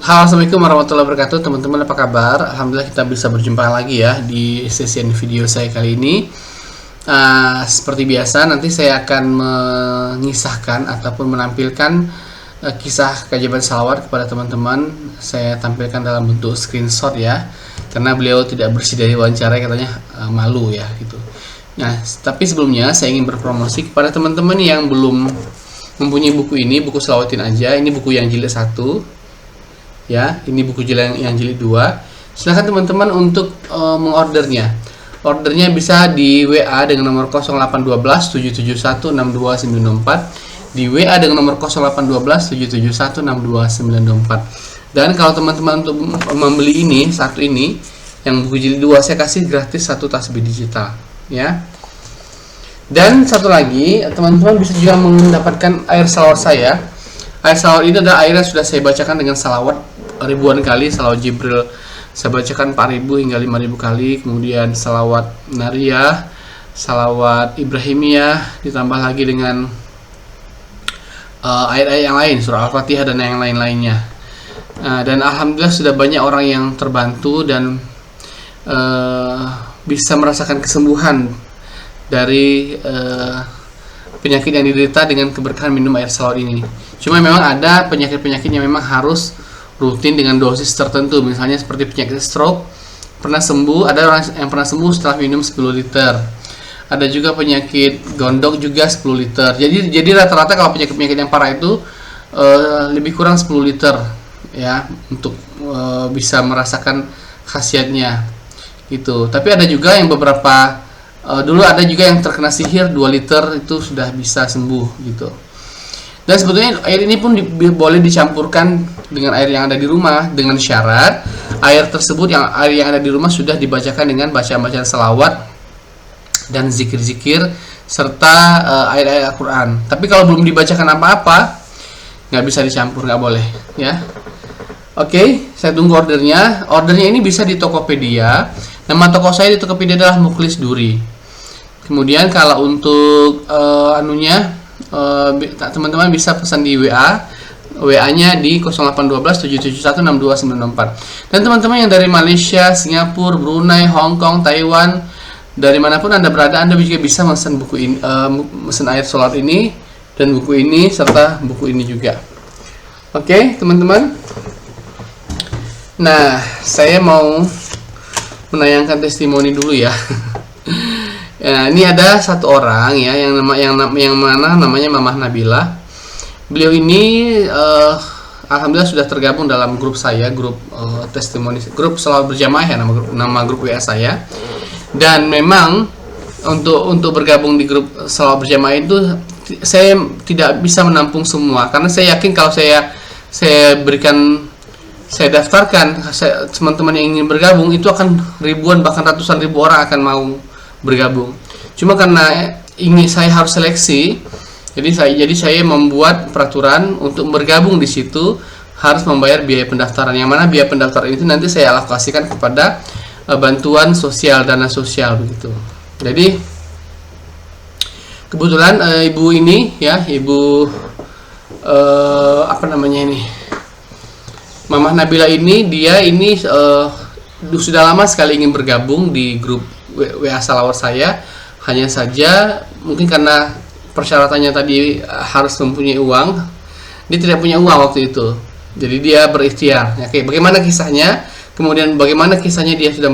Halo, assalamualaikum warahmatullahi wabarakatuh, teman-teman, apa kabar? Alhamdulillah kita bisa berjumpa lagi ya di sesi video saya kali ini. Seperti biasa, nanti saya akan mengisahkan ataupun menampilkan kisah keajaiban salawat kepada teman-teman. Saya tampilkan dalam bentuk screenshot ya, karena beliau tidak bersih dari wawancara, katanya malu ya gitu. Nah, tapi sebelumnya saya ingin berpromosi kepada teman-teman yang belum mempunyai buku ini, buku Selawatin Aja. Ini buku yang jilid 1 ya, ini buku yang jilid 2. Silahkan teman-teman untuk mengordernya. Ordernya bisa di WA dengan nomor 0812 771 62994, di WA dengan nomor 0812 771 62924. Dan kalau teman-teman untuk membeli ini satu ini yang buku jilid 2, saya kasih gratis satu tasbih digital ya. Dan satu lagi, teman-teman bisa juga mendapatkan air salawat saya. Air salawat ini adalah air yang sudah saya bacakan dengan salawat ribuan kali. Salawat Jibril saya bacakan 4.000 hingga 5.000 kali. Kemudian salawat Nariyah, salawat Ibrahimiyah, ditambah lagi dengan ayat-ayat yang lain, surah Al-Fatihah dan yang lain-lainnya. Dan alhamdulillah sudah banyak orang yang terbantu dan bisa merasakan kesembuhan dari penyakit yang diderita dengan keberkahan minum air salawat ini. Cuma memang ada penyakit-penyakit yang memang harus rutin dengan dosis tertentu, misalnya seperti penyakit stroke pernah sembuh, ada orang yang pernah sembuh setelah minum 10 liter. Ada juga penyakit gondok juga 10 liter. Jadi rata-rata kalau penyakit-penyakit yang parah itu lebih kurang 10 liter ya, untuk bisa merasakan khasiatnya gitu. Tapi ada juga yang beberapa dulu ada juga yang terkena sihir 2 liter itu sudah bisa sembuh gitu. Dan sebetulnya air ini pun boleh dicampurkan dengan air yang ada di rumah, dengan syarat air tersebut, air yang ada di rumah sudah dibacakan dengan bacaan-bacaan selawat dan zikir-zikir serta ayat-ayat Al-Quran. Tapi kalau belum dibacakan apa-apa, nggak bisa dicampur, nggak boleh ya. Oke, saya tunggu ordernya. Ordernya ini bisa di Tokopedia. Nama toko saya di Tokopedia adalah Mukhlis Duri. Kemudian kalau untuk teman-teman bisa pesan di WA-nya di 0812 771 62994. Dan teman-teman yang dari Malaysia, Singapura, Brunei, Hong Kong, Taiwan, dari manapun Anda berada, Anda juga bisa pesan buku ini, pesan air salawat ini dan buku ini serta buku ini juga. Oke, teman-teman. Nah, saya mau menayangkan testimoni dulu ya. Ya, ini ada satu orang ya yang mana namanya Mamah Nabila. Beliau ini alhamdulillah sudah tergabung dalam grup saya, grup testimoni, grup selawat berjamaah ya, nama grup WA saya. Dan memang untuk bergabung di grup selawat berjamaah itu saya tidak bisa menampung semua, karena saya yakin kalau saya daftarkan teman-teman yang ingin bergabung itu akan ribuan bahkan ratusan ribu orang akan mau bergabung. Cuma karena ini saya harus seleksi, jadi saya membuat peraturan untuk bergabung di situ harus membayar biaya pendaftaran, yang mana biaya pendaftaran itu nanti saya alokasikan kepada bantuan sosial, dana sosial begitu. Jadi kebetulan ibu ini ya, ibu Mamah Nabila ini, dia ini sudah lama sekali ingin bergabung di grup WA salawat saya. Hanya saja mungkin karena persyaratannya tadi harus mempunyai uang, dia tidak punya uang waktu itu, jadi dia berikhtiar. Oke, bagaimana kisahnya, kemudian bagaimana kisahnya dia sudah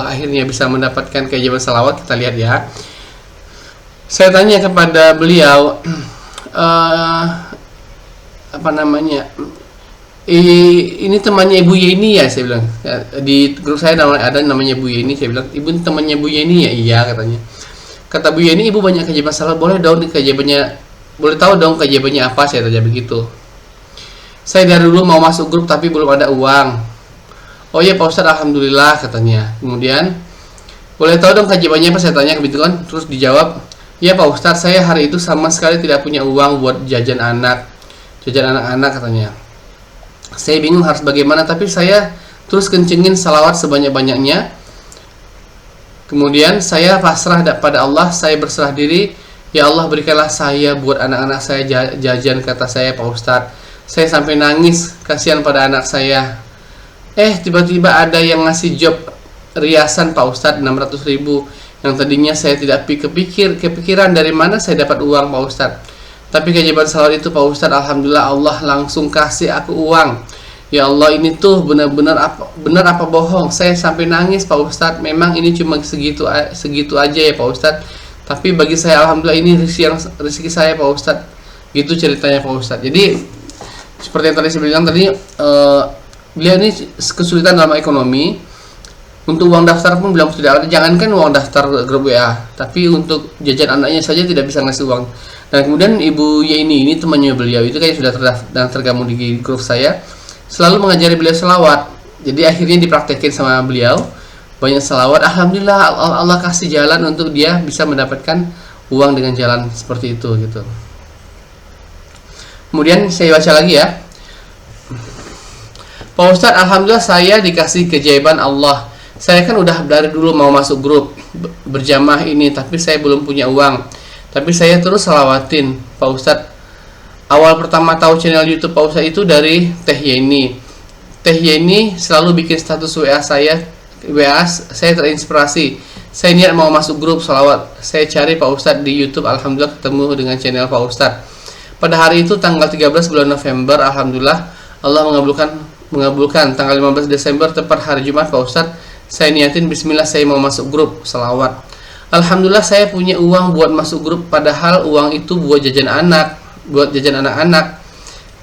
akhirnya bisa mendapatkan keajaiban salawat, kita lihat ya. Saya tanya kepada beliau, ini temannya Ibu Yeni ya, saya bilang. Di grup saya ada namanya Bu Yeni, saya bilang, ibu temannya Bu Yeni ya? Iya, katanya. Kata Bu Yeni, ibu banyak keajaiban salawat, boleh tahu dong keajaibannya apa, saya tanya begitu. Saya dari dulu mau masuk grup tapi belum ada uang. Oh iya Pak Ustadz, alhamdulillah, katanya. Kemudian, boleh tahu dong keajaibannya apa, saya tanya kebetulan. Terus dijawab, iya Pak Ustadz, saya hari itu sama sekali tidak punya uang buat jajan anak-anak, katanya. Saya bingung harus bagaimana, tapi saya terus kencengin salawat sebanyak-banyaknya. Kemudian saya pasrah pada Allah, saya berserah diri. Ya Allah, berikanlah saya buat anak-anak saya jajan, kata saya, Pak Ustadz. Saya sampai nangis, kasihan pada anak saya. Tiba-tiba ada yang ngasih job riasan Pak Ustadz 600.000, yang tadinya saya tidak kepikiran dari mana saya dapat uang Pak Ustadz. Tapi keajaiban salawat itu Pak Ustadz, alhamdulillah Allah langsung kasih aku uang. Ya Allah, ini tuh benar apa bohong? Saya sampai nangis Pak Ustadz. Memang ini cuma segitu aja ya Pak Ustadz, tapi bagi saya alhamdulillah ini rezeki saya Pak Ustadz. Gitu ceritanya Pak Ustadz. Jadi seperti yang tadi saya bilang tadi, beliau ini kesulitan dalam ekonomi. Untuk uang daftar pun bilang tidak ada. Jangankan uang daftar grup WA, tapi untuk jajan anaknya saja tidak bisa ngasih uang. Dan kemudian Ibu ini temannya beliau itu kayak sudah tergabung di grup saya, selalu mengajari beliau selawat. Jadi akhirnya dipraktekin sama beliau banyak selawat. Alhamdulillah Allah kasih jalan untuk dia bisa mendapatkan uang dengan jalan seperti itu gitu. Kemudian saya baca lagi ya. Pak Ustadz, alhamdulillah saya dikasih keajaiban Allah. Saya kan udah dari dulu mau masuk grup berjamaah ini, tapi saya belum punya uang. Tapi saya terus salawatin Pak Ustadz. Awal pertama tahu channel YouTube Pak Ustadz itu dari Teh Yeni. Teh Yeni selalu bikin status WA saya terinspirasi. Saya niat mau masuk grup salawat. Saya cari Pak Ustadz di YouTube, alhamdulillah ketemu dengan channel Pak Ustadz. Pada hari itu tanggal 13 bulan November, alhamdulillah Allah mengabulkan. Tanggal 15 Desember tepat hari Jumat Pak Ustadz, saya niatin bismillah saya mau masuk grup salawat. Alhamdulillah saya punya uang buat masuk grup, padahal uang itu buat jajan anak-anak.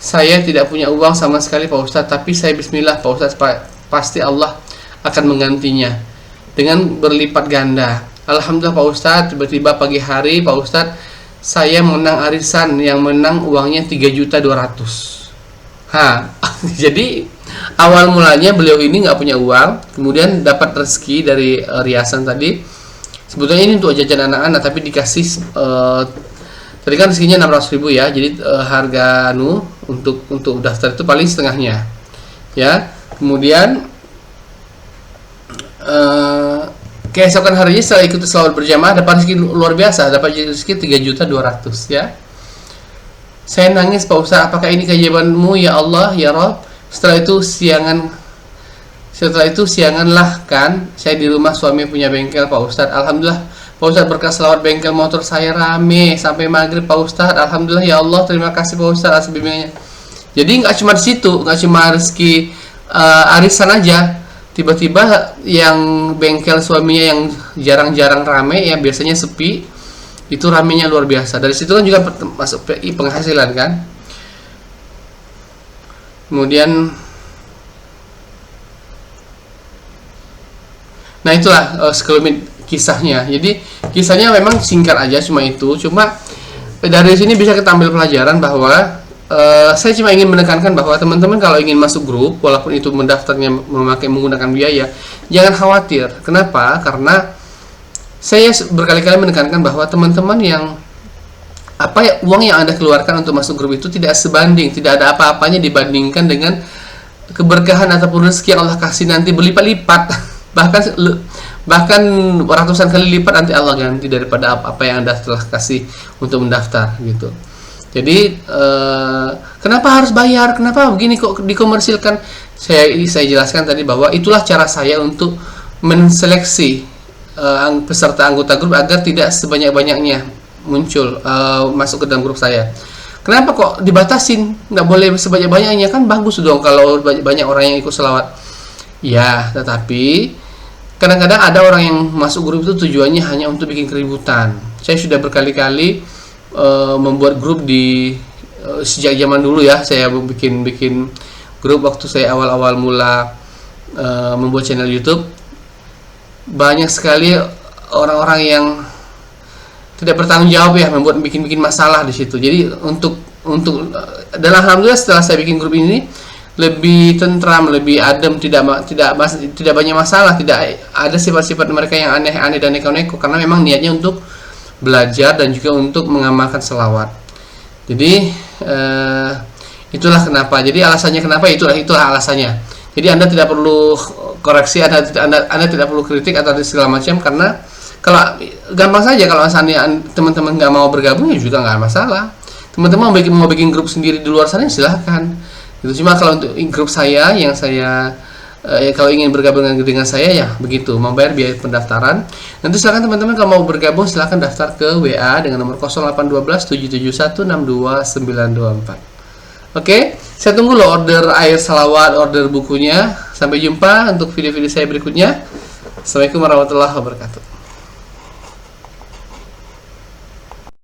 Saya tidak punya uang sama sekali Pak Ustadz, tapi saya bismillah Pak Ustadz, pasti Allah akan menggantinya dengan berlipat ganda. Alhamdulillah Pak Ustadz, tiba-tiba pagi hari Pak Ustadz, saya menang arisan yang menang uangnya 3.200.000. Jadi awal mulanya beliau ini nggak punya uang, kemudian dapat rezeki dari riasan tadi. Sebetulnya ini untuk jajan anak-anak, tapi dikasih tadi kan rezekinya 600.000 ya. Jadi harga untuk daftar itu paling setengahnya ya. Kemudian keesokan harinya setelah ikut selawat berjamaah dapat rezeki luar biasa, dapat rezeki 3.200.000 ya. Saya nangis Pak Ustadz, apakah ini keajaibanmu ya Allah ya Rabb? Setelah itu sianganlah kan saya di rumah, suami punya bengkel Pak Ustadz. Alhamdulillah Pak Ustadz, berkat selawat bengkel motor saya rame sampai maghrib Pak Ustadz. Alhamdulillah ya Allah, terima kasih Pak Ustadz atas bimbingannya. Jadi nggak cuma di situ, nggak cuma rezeki arisan aja. Tiba-tiba yang bengkel suaminya yang jarang-jarang rame, yang biasanya sepi, itu ramenya luar biasa. Dari situ kan juga masuk penghasilan kan. Kemudian nah itulah sekelumit kisahnya. Jadi kisahnya memang singkat aja, cuma itu. Cuma dari sini bisa kita ambil pelajaran bahwa saya cuma ingin menekankan bahwa teman-teman kalau ingin masuk grup, walaupun itu mendaftarnya menggunakan biaya, jangan khawatir. Kenapa? Karena saya berkali-kali menekankan bahwa teman-teman yang uang yang Anda keluarkan untuk masuk grup itu tidak sebanding, tidak ada apa-apanya dibandingkan dengan keberkahan ataupun rezeki yang Allah kasih nanti berlipat-lipat. bahkan ratusan kali lipat nanti Allah ganti daripada apa yang Anda telah kasih untuk mendaftar gitu. Jadi kenapa harus bayar? Kenapa begini kok dikomersilkan? Saya jelaskan tadi bahwa itulah cara saya untuk menseleksi peserta anggota grup agar tidak sebanyak-banyaknya muncul masuk ke dalam grup saya. Kenapa kok dibatasin? Nggak boleh sebanyak-banyaknya, kan bagus dong kalau banyak orang yang ikut selawat. Ya, tetapi kadang-kadang ada orang yang masuk grup itu tujuannya hanya untuk bikin keributan. Saya sudah berkali-kali membuat grup sejak zaman dulu ya. Saya bikin grup waktu saya awal-awal mula membuat channel YouTube. Banyak sekali orang-orang yang tidak bertanggung jawab ya, bikin masalah di situ. Jadi dan alhamdulillah setelah saya bikin grup ini lebih tentram, lebih adem, tidak banyak masalah, tidak ada sifat-sifat mereka yang aneh-aneh dan neko-neko, karena memang niatnya untuk belajar dan juga untuk mengamalkan selawat. Jadi itulah kenapa. Jadi alasannya kenapa, itulah alasannya. Jadi Anda tidak perlu koreksi, Anda tidak perlu kritik atau segala macam, karena kalau gampang saja kalau teman-teman nggak mau bergabung ya juga nggak masalah. Teman-teman mau bikin grup sendiri di luar sana silahkan. Itu cuma kalau untuk grup saya yang saya kalau ingin bergabung dengan saya ya begitu, membayar biaya pendaftaran. Nanti silakan teman-teman kalau mau bergabung silakan daftar ke WA dengan nomor 0812 771 62924. Oke, saya tunggu loh order air salawat, order bukunya. Sampai jumpa untuk video-video saya berikutnya. Assalamualaikum warahmatullahi wabarakatuh.